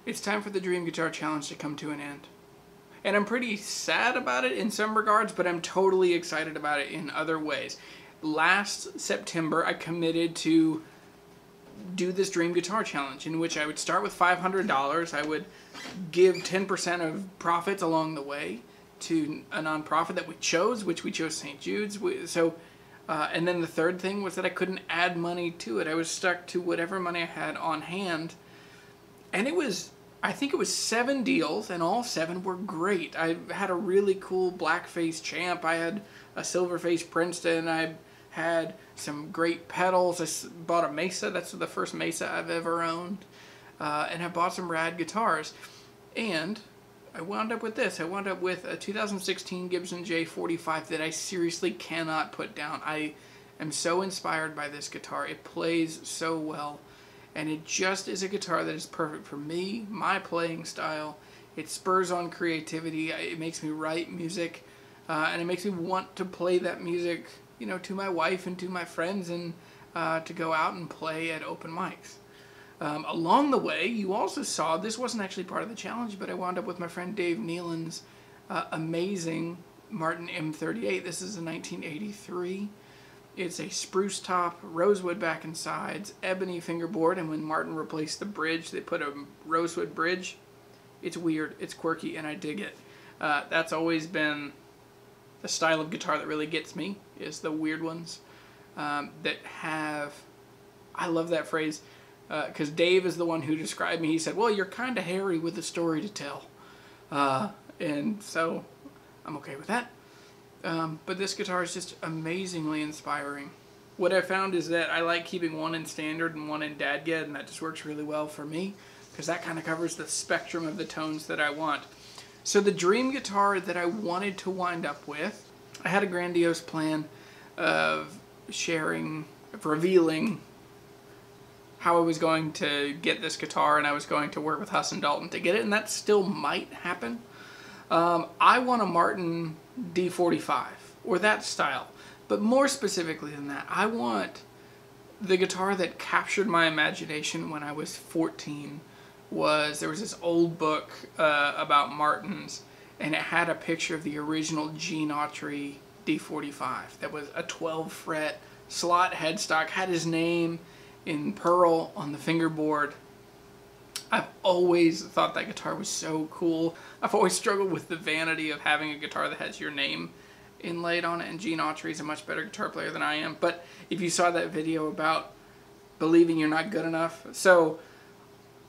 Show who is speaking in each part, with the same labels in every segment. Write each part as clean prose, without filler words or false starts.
Speaker 1: It's time for the Dream Guitar Challenge to come to an end. And I'm pretty sad about it in some regards, but I'm totally excited about it in other ways. Last September, I committed to do this Dream Guitar Challenge, in which I would start with $500. I would give 10% of profits along the way to a nonprofit that we chose, which we chose St. Jude's. And then the third thing was that I couldn't add money to it. I was stuck to whatever money I had on hand. And I think it was 7 deals, and all 7 were great. I had a really cool blackface Champ. I had a silverface Princeton. I had some great pedals. I bought a Mesa. That's the first Mesa I've ever owned. And I bought some rad guitars. And I wound up with this. I wound up with a 2016 Gibson J 45 that I seriously cannot put down. I am so inspired by this guitar. It plays so well. And it just is a guitar that is perfect for me, my playing style. It spurs on creativity. It makes me write music. And it makes me want to play that music, you know, to my wife and to my friends, and to go out and play at open mics. Along the way, you also saw, this wasn't actually part of the challenge, but I wound up with my friend Dave Nealon's amazing Martin M38. This is a 1983. It's a spruce top, rosewood back and sides, ebony fingerboard, and when Martin replaced the bridge, they put a rosewood bridge. It's weird, it's quirky, and I dig it. That's always been the style of guitar that really gets me, is the weird ones that have, I love that phrase, because Dave is the one who described me. He said, well, you're kind of hairy with a story to tell. And so I'm okay with that. But this guitar is just amazingly inspiring. What I found is that I like keeping one in standard and one in dadgad, and that just works really well for me, because that kind of covers the spectrum of the tones that I want. So the dream guitar that I wanted to wind up with, I had a grandiose plan of revealing how I was going to get this guitar, and I was going to work with Huss and Dalton to get it, and that still might happen. I want a Martin D45, or that style, but more specifically than that, I want the guitar that captured my imagination when I was 14. There was this old book about Martins, and it had a picture of the original Gene Autry D45 that was a 12 fret slot headstock, had his name in pearl on the fingerboard. I've always thought that guitar was so cool. I've always struggled with the vanity of having a guitar that has your name inlaid on it, and Gene Autry is a much better guitar player than I am. But if you saw that video about believing you're not good enough, so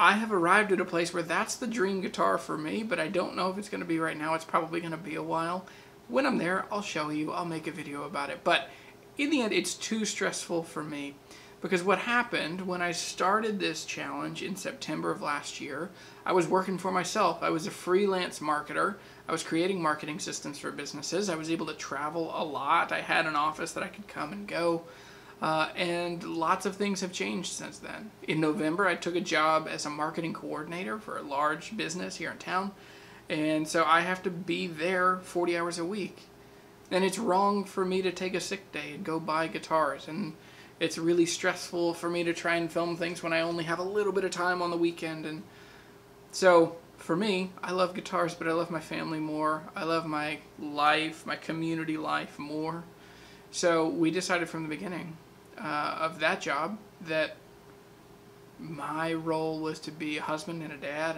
Speaker 1: I have arrived at a place where that's the dream guitar for me, but I don't know if it's going to be right now. It's probably going to be a while. When I'm there, I'll show you. I'll make a video about it. But in the end, it's too stressful for me. Because what happened when I started this challenge in September of last year, I was working for myself. I was a freelance marketer. I was creating marketing systems for businesses. I was able to travel a lot. I had an office that I could come and go. And lots of things have changed since then. In November, I took a job as a marketing coordinator for a large business here in town. And so I have to be there 40 hours a week. And it's wrong for me to take a sick day and go buy guitars. And it's really stressful for me to try and film things when I only have a little bit of time on the weekend. And so for me, I love guitars, but I love my family more. I love my life, my community life more. So we decided from the beginning of that job that my role was to be a husband and a dad,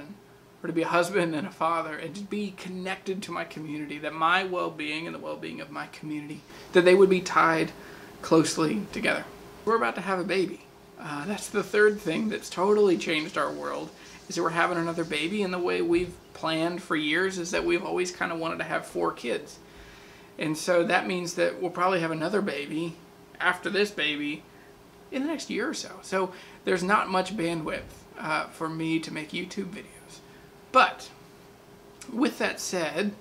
Speaker 1: or to be a husband and a father, and to be connected to my community, that my well-being and the well-being of my community, that they would be tied closely together. We're about to have a baby. That's the third thing that's totally changed our world, is that we're having another baby, and the way we've planned for years is that we've always kind of wanted to have 4 kids. And so that means that we'll probably have another baby after this baby in the next year or so. So there's not much bandwidth for me to make YouTube videos. But with that said,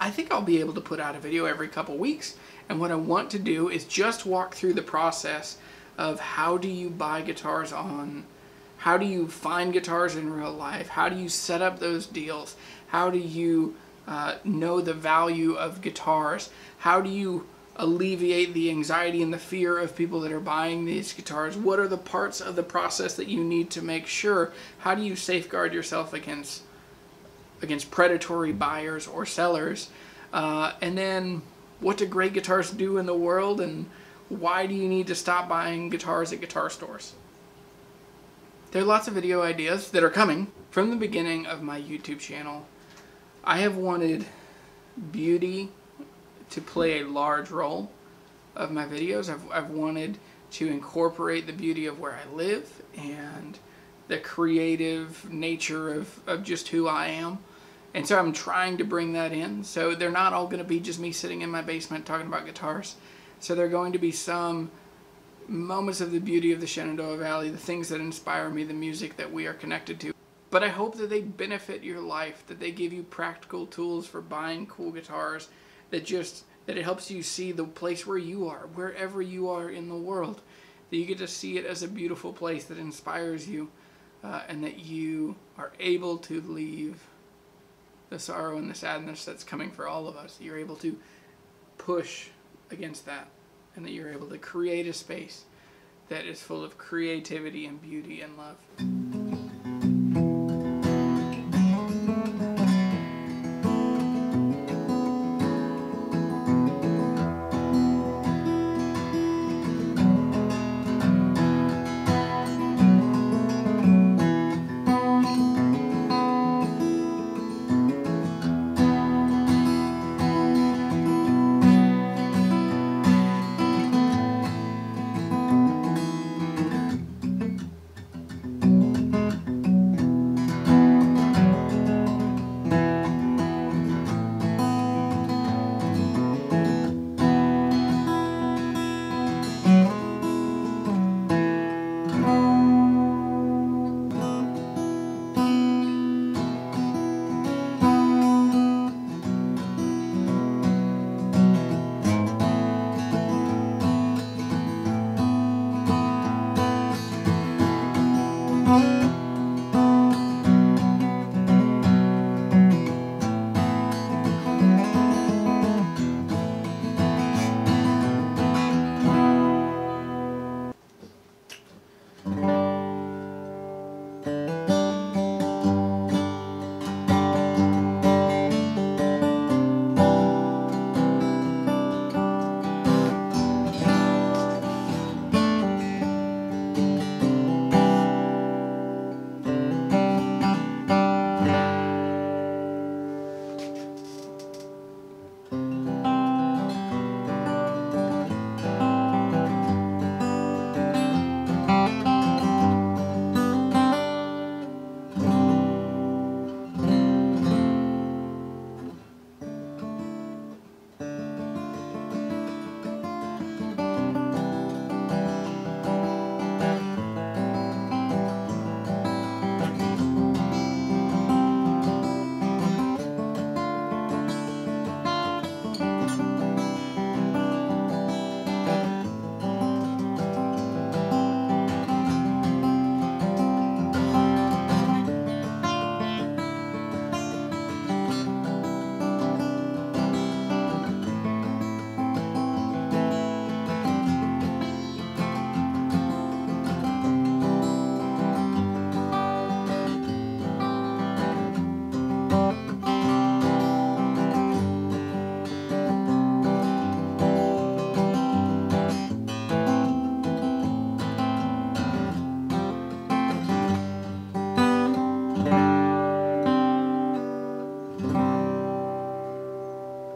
Speaker 1: I think I'll be able to put out a video every couple weeks. And what I want to do is just walk through the process of how do you buy guitars on, how do you find guitars in real life, how do you set up those deals, how do you know the value of guitars, how do you alleviate the anxiety and the fear of people that are buying these guitars? What are the parts of the process that you need to make sure? How do you safeguard yourself against predatory buyers or sellers? And then what do great guitars do in the world, and why do you need to stop buying guitars at guitar stores? There are lots of video ideas that are coming. From the beginning of my YouTube channel, I have wanted beauty to play a large role of my videos. I've wanted to incorporate the beauty of where I live and the creative nature of just who I am. And so I'm trying to bring that in. So they're not all going to be just me sitting in my basement talking about guitars. So there are going to be some moments of the beauty of the Shenandoah Valley, the things that inspire me, the music that we are connected to. But I hope that they benefit your life, that they give you practical tools for buying cool guitars, that it helps you see the place where you are, wherever you are in the world, that you get to see it as a beautiful place that inspires you, and that you are able to leave the sorrow and the sadness that's coming for all of us. You're able to push against that, and that you're able to create a space that is full of creativity and beauty and love.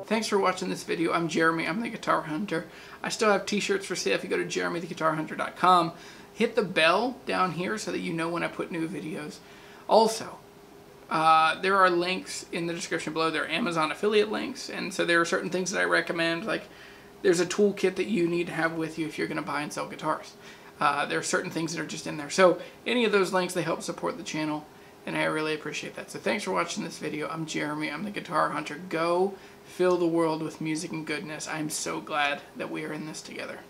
Speaker 1: Thanks for watching this video. I'm Jeremy. I'm the Guitar Hunter. I still have t-shirts for sale if you go to jeremytheguitarhunter.com. Hit the bell down here so that you know when I put new videos. Also, there are links in the description below. There are Amazon affiliate links, and so there are certain things that I recommend. Like, there's a toolkit that you need to have with you if you're going to buy and sell guitars. There are certain things that are just in there. So any of those links, they help support the channel, and I really appreciate that. So thanks for watching this video. I'm Jeremy. I'm the Guitar Hunter. Go fill the world with music and goodness. I'm so glad that we are in this together.